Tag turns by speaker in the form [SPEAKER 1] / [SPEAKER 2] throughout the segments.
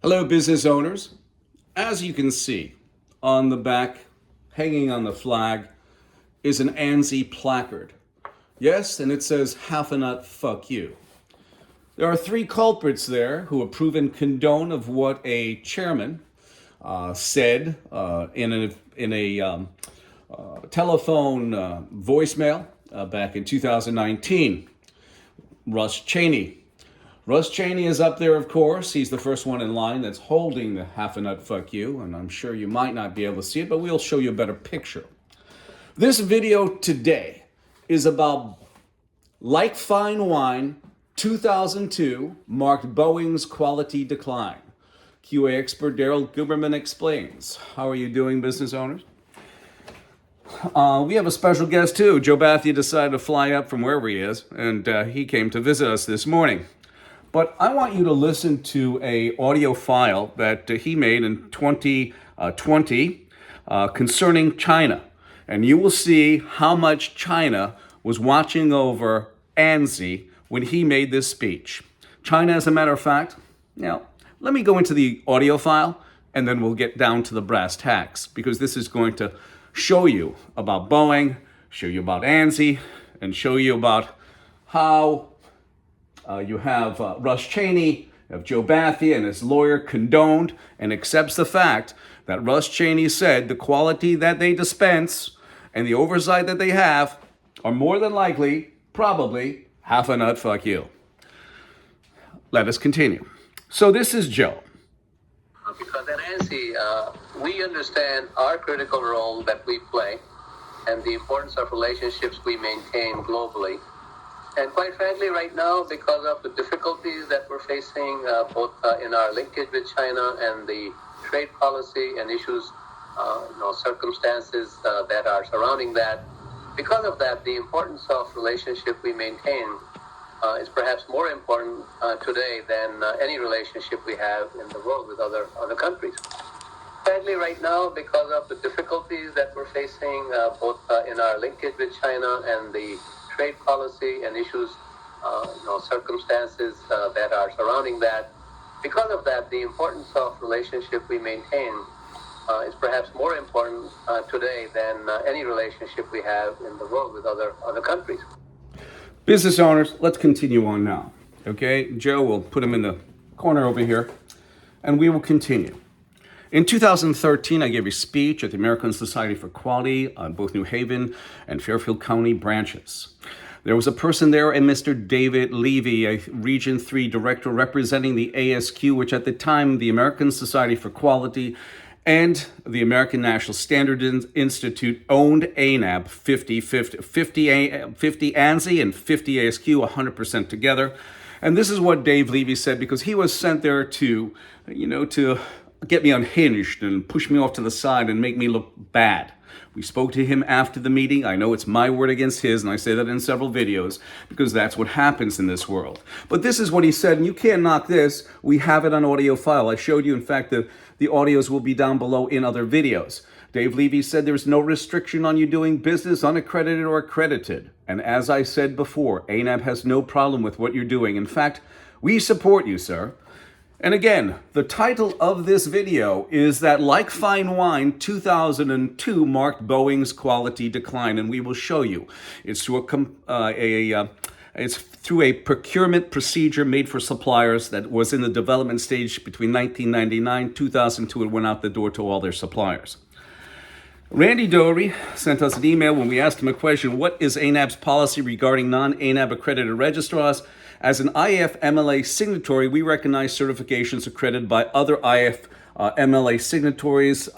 [SPEAKER 1] Hello, business owners. As you can see on the back, hanging on the flag, is an ANSI placard. Yes, and it says half a nut, fuck you. There are three culprits there who approve and condone of what a chairman said in a telephone voicemail back in 2019. Russ Cheney. Russ Cheney is up there, of course. He's the first one in line that's holding the half a nut fuck you, and I'm sure you might not be able to see it, but we'll show you a better picture. This video today is about like fine wine, 2002 marked Boeing's quality decline. QA expert Daryl Guberman explains. How are you doing, business owners? We have a special guest too. Joe Bathia decided to fly up from wherever he is, and he came to visit us this morning. But I want you to listen to a audio file that he made in 2020 concerning China. And you will see how much China was watching over ANSI when he made this speech. China, as a matter of fact, now, let me go into the audio file and then we'll get down to the brass tacks, because this is going to show you about Boeing, show you about ANSI, and show you about how you have Russ Cheney, you have Joe Bathia and his lawyer condoned and accepts the fact that Russ Cheney said the quality that they dispense and the oversight that they have are more than likely, probably, half a nut fuck you. Let us continue. So this is Joe.
[SPEAKER 2] Because at ANSI, we understand our critical role that we play and the importance of relationships we maintain globally. And quite frankly, right now, because of the difficulties that we're facing, both in our linkage with China and the trade policy and issues, circumstances that are surrounding that, because of that, the importance of relationship we maintain is perhaps more important today than any relationship we have in the world with other countries. Sadly, right now, because of the difficulties that we're facing, both in our linkage with China and the trade policy and issues, circumstances that are surrounding that, because of that, the importance of relationship we maintain is perhaps more important today than any relationship we have in the world with other countries.
[SPEAKER 1] Business owners, let's continue on now. Okay, Joe, we'll put him in the corner over here, and we will continue. In 2013, I gave a speech at the American Society for Quality on both New Haven and Fairfield County branches. There was a person there, a Mr. David Levy, a Region 3 director representing the ASQ, which at the time, the American Society for Quality and the American National Standards Institute owned ANAB 50-50, 50 ANSI and 50 ASQ 100% together. And this is what Dave Levy said, because he was sent there to get me unhinged and push me off to the side and make me look bad. We spoke to him after the meeting. I know it's my word against his, and I say that in several videos because that's what happens in this world. But this is what he said, and you can't knock this. We have it on audio file. I showed you, in fact, the audios will be down below in other videos. Dave Levy said there's no restriction on you doing business unaccredited or accredited. And as I said before, ANAB has no problem with what you're doing. In fact, we support you, sir. And again, the title of this video is that like fine wine, 2002 marked Boeing's quality decline, and we will show you. It's through a procurement procedure made for suppliers that was in the development stage between 1999, 2002, and went out the door to all their suppliers. Randy Doherty sent us an email when we asked him a question: what is ANAB's policy regarding non-ANAB accredited registrars? As an IFMLA signatory, we recognize certifications accredited by other IFMLA signatories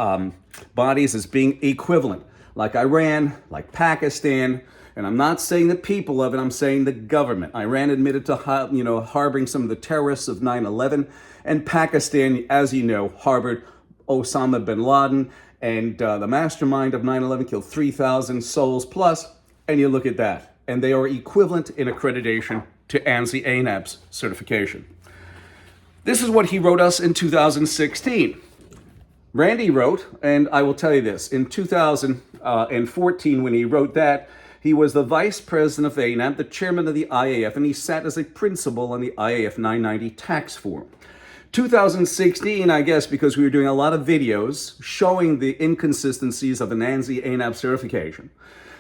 [SPEAKER 1] bodies as being equivalent, like Iran, like Pakistan, and I'm not saying the people of it, I'm saying the government. Iran admitted to harboring some of the terrorists of 9/11, and Pakistan, as you know, harbored Osama bin Laden, and the mastermind of 9/11 killed 3,000 souls plus, and you look at that, and they are equivalent in accreditation to ANSI ANAB's certification. This is what he wrote us in 2016. Randy wrote, and I will tell you this, in 2014 when he wrote that, he was the vice president of ANAB, the chairman of the IAF, and he sat as a principal on the IAF 990 tax form. 2016, I guess, because we were doing a lot of videos showing the inconsistencies of an ANSI-ANAB certification.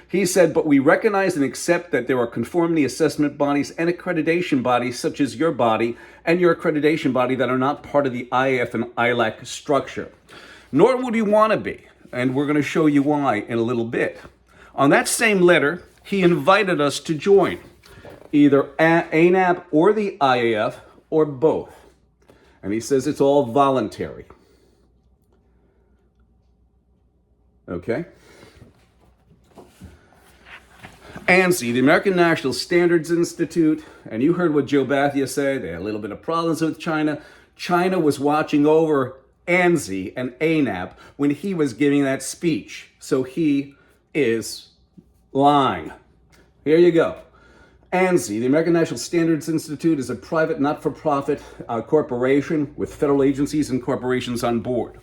[SPEAKER 1] He said, but we recognize and accept that there are conformity assessment bodies and accreditation bodies, such as your body and your accreditation body, that are not part of the IAF and ILAC structure. Nor would we want to be, and we're going to show you why in a little bit. On that same letter, he invited us to join either ANAB or the IAF or both. And he says it's all voluntary. Okay? ANSI, the American National Standards Institute, and you heard what Joe Bathia said, they had a little bit of problems with China. China was watching over ANSI and ANAB when he was giving that speech. So he is lying. Here you go. ANSI, the American National Standards Institute, is a private not-for-profit corporation with federal agencies and corporations on board.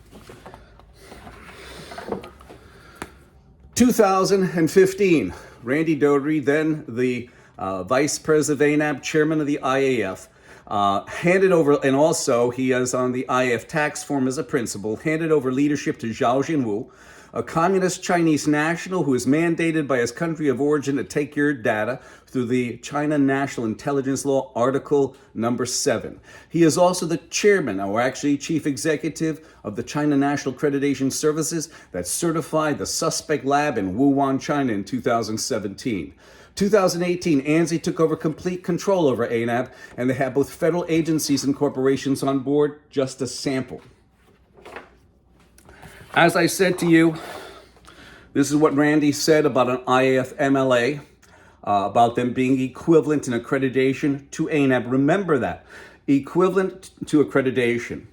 [SPEAKER 1] 2015, Randy Doherty, then the Vice President of ANAB, Chairman of the IAF, handed over, and also he is on the IAF tax form as a principal, handed over leadership to Zhao Jinwu, a communist Chinese national who is mandated by his country of origin to take your data through the China National Intelligence Law, Article number 7. He is also the chairman, or actually chief executive, of the China National Accreditation Services that certified the suspect lab in Wuhan, China in 2017. 2018, ANSI took over complete control over ANAB, and they have both federal agencies and corporations on board, just a sample. As I said to you, this is what Randy said about an IAF MLA, about them being equivalent in accreditation to ANAB. Remember that, equivalent to accreditation.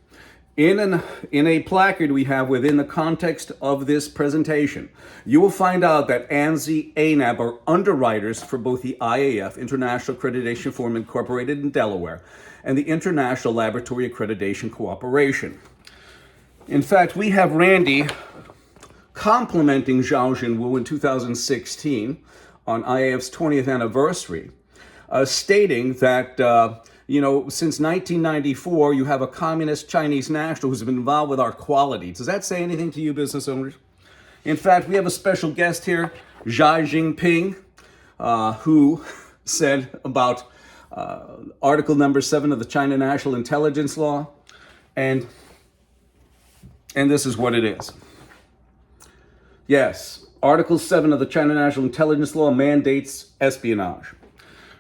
[SPEAKER 1] In a placard we have within the context of this presentation, you will find out that ANSI, ANAB are underwriters for both the IAF, International Accreditation Forum Incorporated in Delaware, and the International Laboratory Accreditation Cooperation. In fact, we have Randy complimenting Zhao Jinwu in 2016 on IAF's 20th anniversary, stating that, since 1994, you have a communist Chinese national who's been involved with our quality. Does that say anything to you, business owners? In fact, we have a special guest here, Xi Jinping, who said about Article number 7 of the China National Intelligence Law, and this is what it is. Yes, Article 7 of the China National Intelligence Law mandates espionage.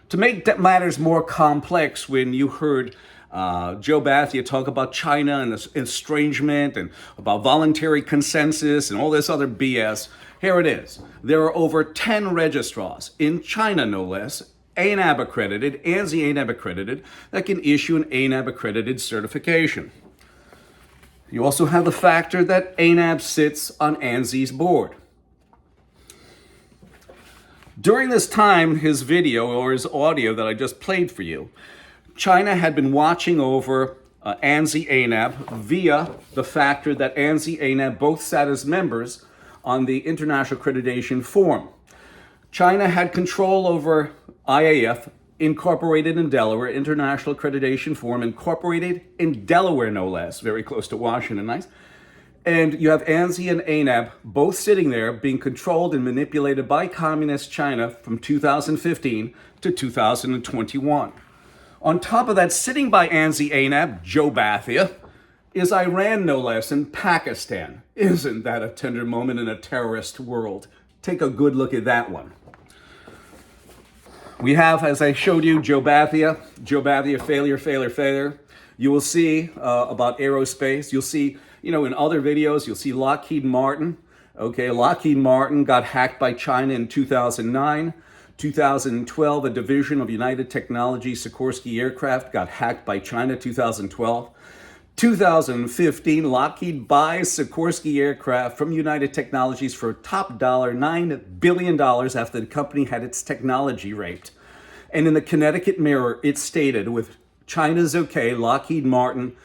[SPEAKER 1] To make matters more complex, when you heard Joe Bathia talk about China and this estrangement and about voluntary consensus and all this other BS, here it is. There are over 10 registrars, in China no less, ANAB accredited, ANSI ANAB accredited, that can issue an ANAB accredited certification. You also have the factor that ANAB sits on ANSI's board. During this time, his video or his audio that I just played for you, China had been watching over ANSI ANAB via the factor that ANSI ANAB both sat as members on the International Accreditation Forum. China had control over IAF, incorporated in Delaware, International Accreditation Forum, incorporated in Delaware, no less, very close to Washington, nice. And you have ANSI and ANAB both sitting there being controlled and manipulated by communist China from 2015 to 2021. On top of that, sitting by ANSI ANAB, Joe Bathia, is Iran, no less, and Pakistan. Isn't that a tender moment in a terrorist world? Take a good look at that one. We have, as I showed you, Joe Bathia, failure. You will see about aerospace. You'll see, in other videos, you'll see Lockheed Martin. Okay, Lockheed Martin got hacked by China in 2009. 2012, a division of United Technologies Sikorsky aircraft got hacked by China, 2012. 2015, Lockheed buys Sikorsky aircraft from United Technologies for top dollar, $9 billion after the company had its technology raped. And in the Connecticut Mirror, it stated, with China's okay, Lockheed Martin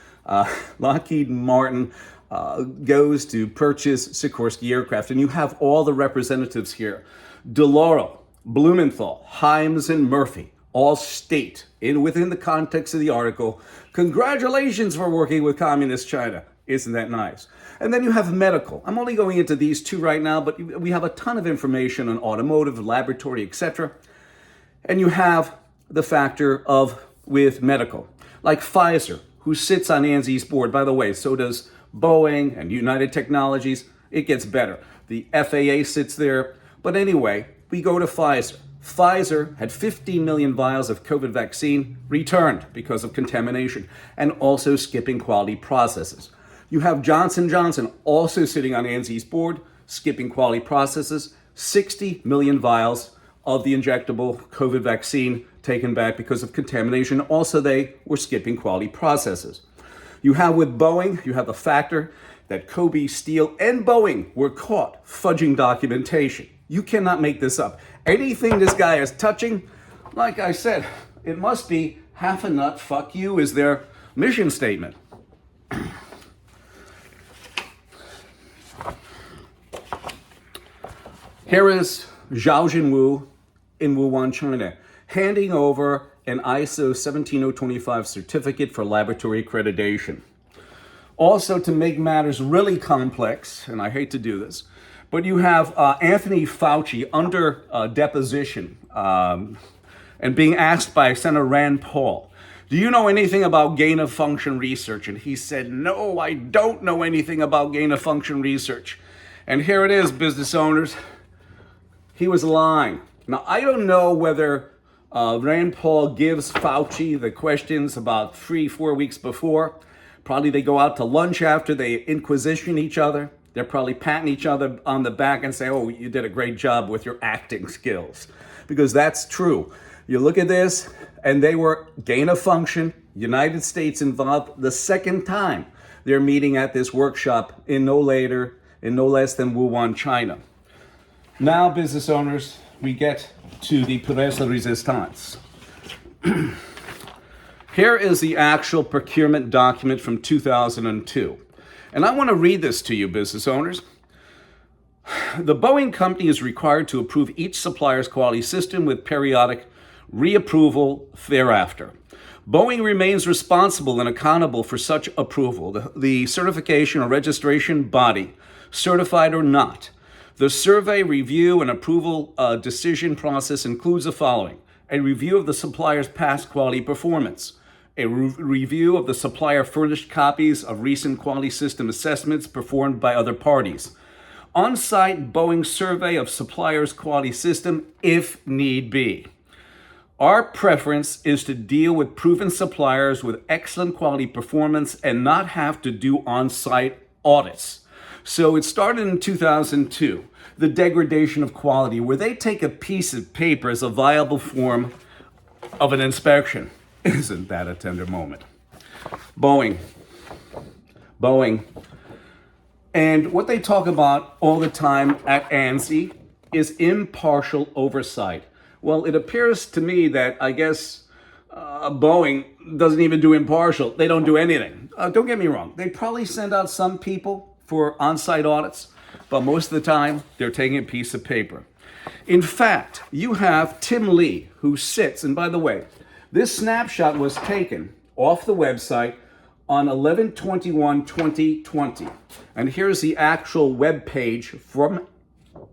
[SPEAKER 1] goes to purchase Sikorsky aircraft. And you have all the representatives here. DeLauro, Blumenthal, Himes, and Murphy, all state, within the context of the article, congratulations for working with Communist China. Isn't that nice? And then you have medical. I'm only going into these two right now, but we have a ton of information on automotive, laboratory, etc. And you have the factor of with medical, like Pfizer, who sits on ANSI's board. By the way, so does Boeing and United Technologies. It gets better. The FAA sits there. But anyway, we go to Pfizer. Pfizer had 15 million vials of COVID vaccine returned because of contamination and also skipping quality processes. You have Johnson & Johnson also sitting on ANSI's board, skipping quality processes, 60 million vials of the injectable COVID vaccine taken back because of contamination. Also, they were skipping quality processes. You have with Boeing, you have the factor that Kobe Steel and Boeing were caught fudging documentation. You cannot make this up. Anything this guy is touching, like I said, it must be half a nut, fuck you, is their mission statement. Here is Zhao Jinwu in Wuhan, China, handing over an ISO 17025 certificate for laboratory accreditation. Also, to make matters really complex, and I hate to do this, but you have Anthony Fauci under deposition and being asked by Senator Rand Paul, do you know anything about gain-of-function research? And he said, no, I don't know anything about gain-of-function research. And here it is, business owners. He was lying. Now, I don't know whether Rand Paul gives Fauci the questions about 3-4 weeks before. Probably they go out to lunch after, they inquisition each other. They're probably patting each other on the back and say, oh, you did a great job with your acting skills. Because that's true. You look at this, and they were gain of function, United States involved the second time they're meeting at this workshop in no less than Wuhan, China. Now, business owners, we get to the pièce de résistance. Here is the actual procurement document from 2002. And I want to read this to you, business owners. The Boeing company is required to approve each supplier's quality system with periodic reapproval thereafter. Boeing remains responsible and accountable for such approval. The certification or registration body, certified or not. The survey, review, and approval decision process includes the following: a review of the supplier's past quality performance, a review of the supplier furnished copies of recent quality system assessments performed by other parties, on-site Boeing survey of supplier's quality system if need be. Our preference is to deal with proven suppliers with excellent quality performance and not have to do on-site audits. So it started in 2002, the degradation of quality, where they take a piece of paper as a viable form of an inspection. Isn't that a tender moment? Boeing. And what they talk about all the time at ANSI is impartial oversight. Well, it appears to me that, I guess, Boeing doesn't even do impartial. They don't do anything. Don't get me wrong. They probably send out some people for on-site audits, but most of the time, they're taking a piece of paper. In fact, you have Tim Lee, who sits, and by the way, this snapshot was taken off the website on 11/21/2020. And here's the actual web page from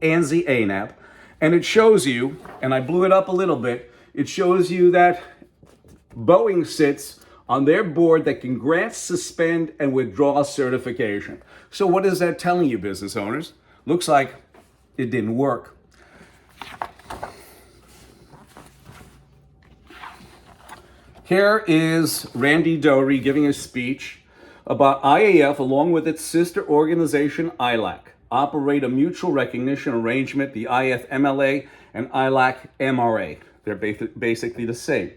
[SPEAKER 1] ANSI ANAB. And it shows you, and I blew it up a little bit, it shows you that Boeing sits on their board that can grant, suspend, and withdraw certification. So what is that telling you, business owners? Looks like it didn't work. Here is Randy Doherty giving a speech about IAF, along with its sister organization, ILAC, operate a mutual recognition arrangement, the IF MLA and ILAC MRA. They're basically the same.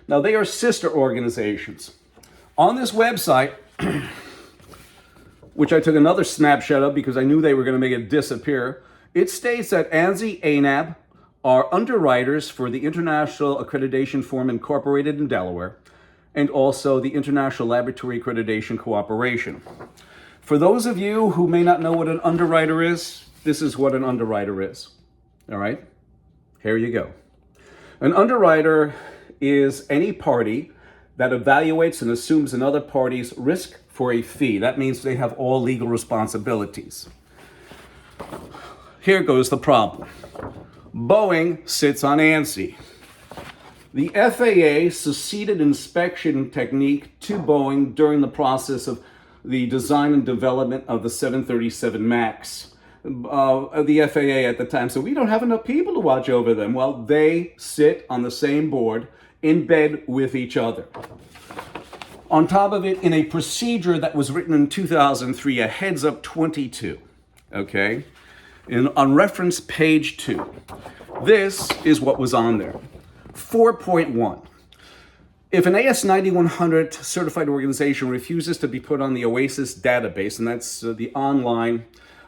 [SPEAKER 1] Now, they are sister organizations. On this website, which I took another snapshot of because I knew they were going to make it disappear, it states that ANSI ANAB are underwriters for the International Accreditation Forum Incorporated in Delaware, and also the International Laboratory Accreditation Cooperation. For those of you who may not know what an underwriter is, this is what an underwriter is. All right? Here you go. An underwriter is any party that evaluates and assumes another party's risk for a fee. That means they have all legal responsibilities. Here goes the problem. Boeing sits on ANSI. The FAA succeeded inspection technique to Boeing during the process of the design and development of the 737 MAX. The FAA at the time said, we don't have enough people to watch over them. Well, they sit on the same board in bed with each other. On top of it, in a procedure that was written in 2003, a heads up 22, okay? On reference page 2, this is what was on there. 4.1. If an AS9100 certified organization refuses to be put on the OASIS database, and that's the online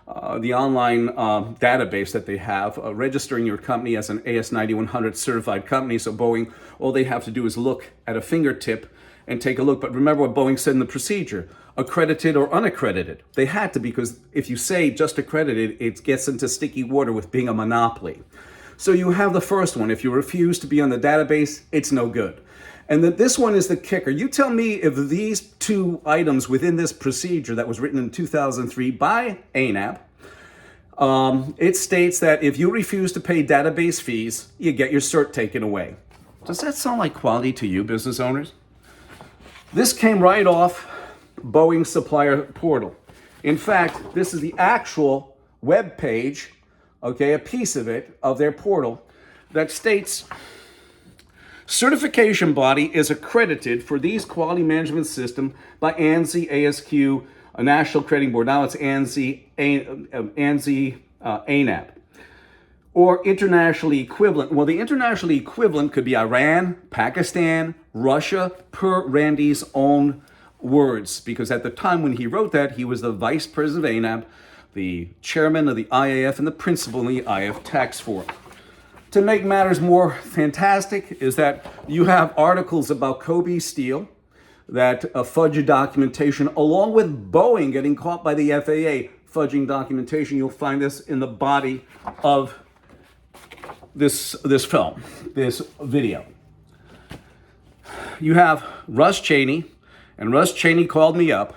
[SPEAKER 1] database that they have, registering your company as an AS9100 certified company, so Boeing, all they have to do is look at a fingertip and take a look. But remember what Boeing said in the procedure, accredited or unaccredited. They had to, because if you say just accredited, it gets into sticky water with being a monopoly. So you have the first one. If you refuse to be on the database, it's no good. And this one is the kicker. You tell me if these two items within this procedure that was written in 2003 by ANAB, it states that if you refuse to pay database fees, you get your cert taken away. Does that sound like quality to you, business owners? This came right off Boeing supplier portal. In fact, this is the actual web page, okay, a piece of it, of their portal, that states, certification body is accredited for these quality management system by ANSI, ASQ, a National Accrediting Board. Now it's ANSI, ANAB. Or internationally equivalent. Well, the internationally equivalent could be Iran, Pakistan, Russia, per Randy's own words. Because at the time when he wrote that, he was the vice president of ANAB, the chairman of the IAF, and the principal in the IAF tax forum. To make matters more fantastic is that you have articles about Kobe Steel that fudge documentation, along with Boeing getting caught by the FAA fudging documentation. You'll find this in the body of this film, this video. You have Russ Cheney, and Russ Cheney called me up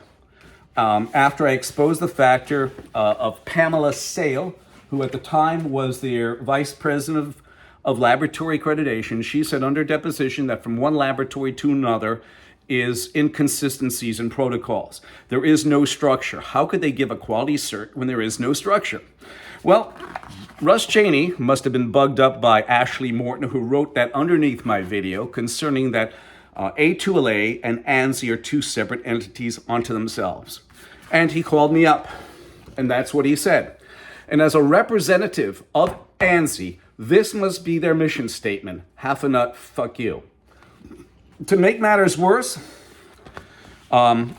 [SPEAKER 1] after I exposed the factor of Pamela Sale, who at the time was their vice president of laboratory accreditation. She said under deposition that from one laboratory to another is inconsistencies in protocols. There is no structure. How could they give a quality cert when there is no structure? Well, Russ Cheney must have been bugged up by Ashley Morton, who wrote that underneath my video concerning that A2LA and ANSI are two separate entities unto themselves. And he called me up, and that's what he said. And as a representative of ANSI, this must be their mission statement. Half a nut, fuck you. To make matters worse,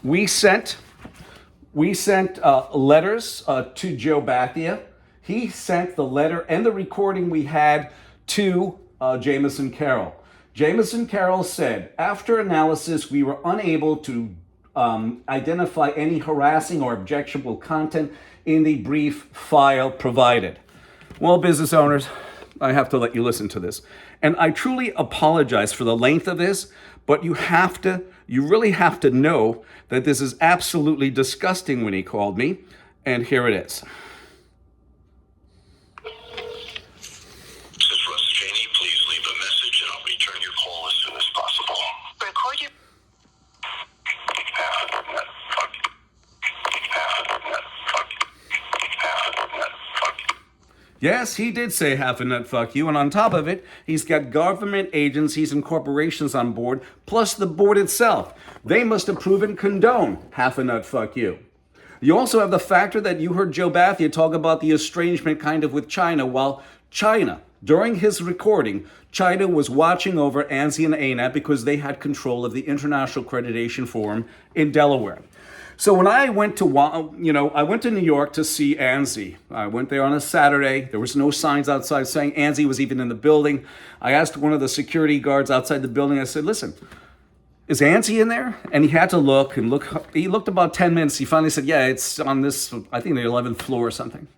[SPEAKER 1] we sent letters to Joe Bathia. He sent the letter and the recording we had to Jameson Carroll. Jameson Carroll said, after analysis, we were unable to identify any harassing or objectionable content in the brief file provided. Well, business owners, I have to let you listen to this. And I truly apologize for the length of this, but you really have to know that this is absolutely disgusting when he called me. And here it is.
[SPEAKER 3] This is Russ Cheney. Please leave a message and I'll return your call as soon as possible. Record your...
[SPEAKER 1] Yes, he did say half a nut fuck you, and on top of it, he's got government agencies and corporations on board, plus the board itself. They must approve and condone half a nut fuck you. You also have the factor that you heard Joe Bathia talk about the estrangement kind of with China, while China, during his recording, China was watching over ANSI and ANAB because they had control of the International Accreditation Forum in Delaware. So when I went to, I went to New York to see ANSI. I went there on a Saturday. There was no signs outside saying ANSI was even in the building. I asked one of the security guards outside the building, I said, listen, is ANSI in there? And he had to look. He looked about 10 minutes. He finally said, yeah, it's on this, I think the 11th floor or something.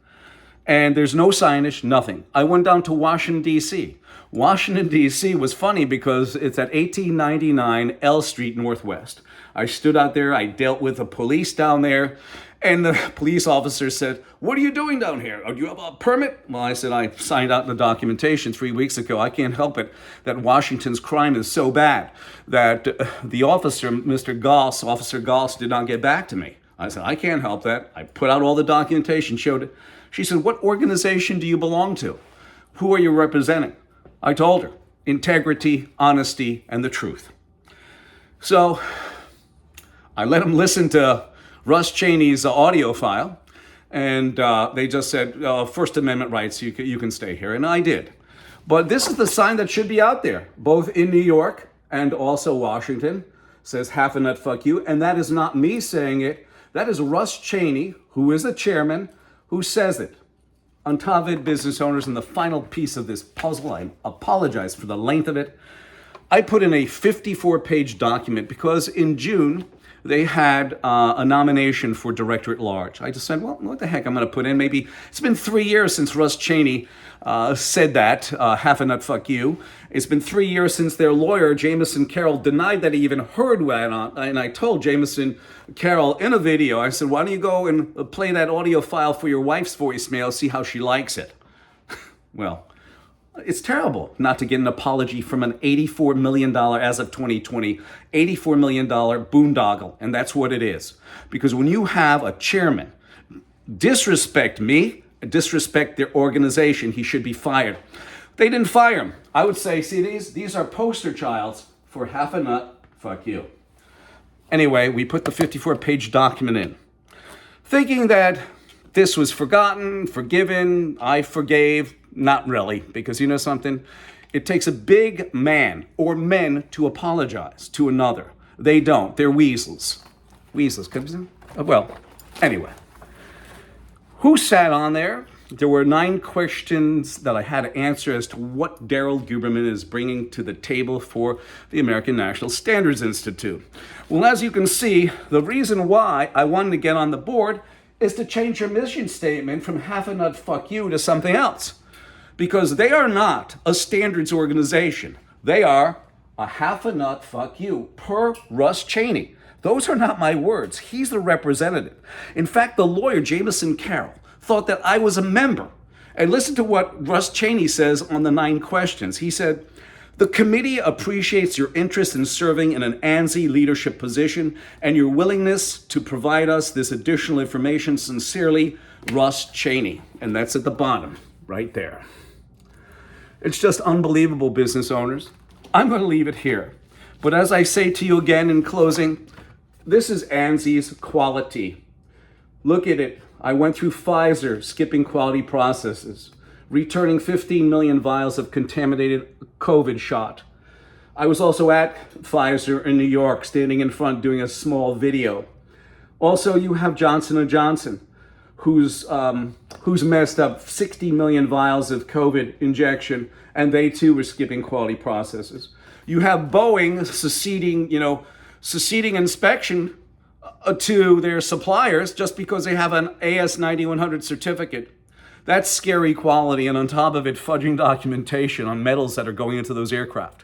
[SPEAKER 1] And there's no signage, nothing. I went down to Washington, D.C. Washington, D.C. was funny because it's at 1899 L Street Northwest. I stood out there, I dealt with the police down there, and the police officer said, "What are you doing down here? Do you have a permit?" Well, I said, "I signed out the documentation 3 weeks ago. I can't help it that Washington's crime is so bad that the officer, Officer Goss, did not get back to me." I said, "I can't help that." I put out all the documentation, showed it. She said, "What organization do you belong to? Who are you representing?" I told her, integrity, honesty, and the truth. So I let them listen to Russ Cheney's audio file, and they just said, First Amendment rights, you can stay here, and I did. But this is the sign that should be out there, both in New York and also Washington. It says, "Half a nut, fuck you," and that is not me saying it. That is Russ Cheney, who is the chairman, who says it. On top of it, business owners, and the final piece of this puzzle, I apologize for the length of it. I put in a 54-page document because in June, they had a nomination for director at large. I just said, well, what the heck I'm going to put in? Maybe it's been 3 years since Russ Cheney said that, half a nut, fuck you. It's been 3 years since their lawyer, Jameson Carroll, denied that he even heard what and I told Jameson Carroll in a video, I said, why don't you go and play that audio file for your wife's voicemail, see how she likes it. Well, it's terrible not to get an apology from an $84 million, as of 2020, $84 million boondoggle. And that's what it is. Because when you have a chairman disrespect me, disrespect their organization, he should be fired. They didn't fire him. I would say, see, these are poster childs for half a nut, fuck you. Anyway, we put the 54-page document in, thinking that this was forgotten, forgiven, I forgave. Not really, because you know something? It takes a big man or men to apologize to another. They don't. They're weasels. Weasels. Well, anyway. Who sat on there? There were 9 questions that I had to answer as to what Daryl Guberman is bringing to the table for the American National Standards Institute. Well, as you can see, the reason why I wanted to get on the board is to change your mission statement from half a nut fuck you to something else. Because they are not a standards organization. They are a half a nut fuck you per Russ Cheney. Those are not my words. He's the representative. In fact, the lawyer, Jameson Carroll, thought that I was a member. And listen to what Russ Cheney says on the 9 questions. He said, "The committee appreciates your interest in serving in an ANSI leadership position and your willingness to provide us this additional information. Sincerely, Russ Cheney." And that's at the bottom, right there. It's just unbelievable, business owners. I'm going to leave it here. But as I say to you again in closing, this is ANSI's quality. Look at it. I went through Pfizer, skipping quality processes, returning 15 million vials of contaminated COVID shot. I was also at Pfizer in New York, standing in front doing a small video. Also, you have Johnson & Johnson, who's messed up 60 million vials of COVID injection, and they too were skipping quality processes. You have Boeing seceding inspection to their suppliers just because they have an AS9100 certificate. That's scary quality, and on top of it, fudging documentation on metals that are going into those aircraft.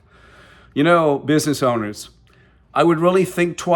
[SPEAKER 1] You know, business owners, I would really think twice.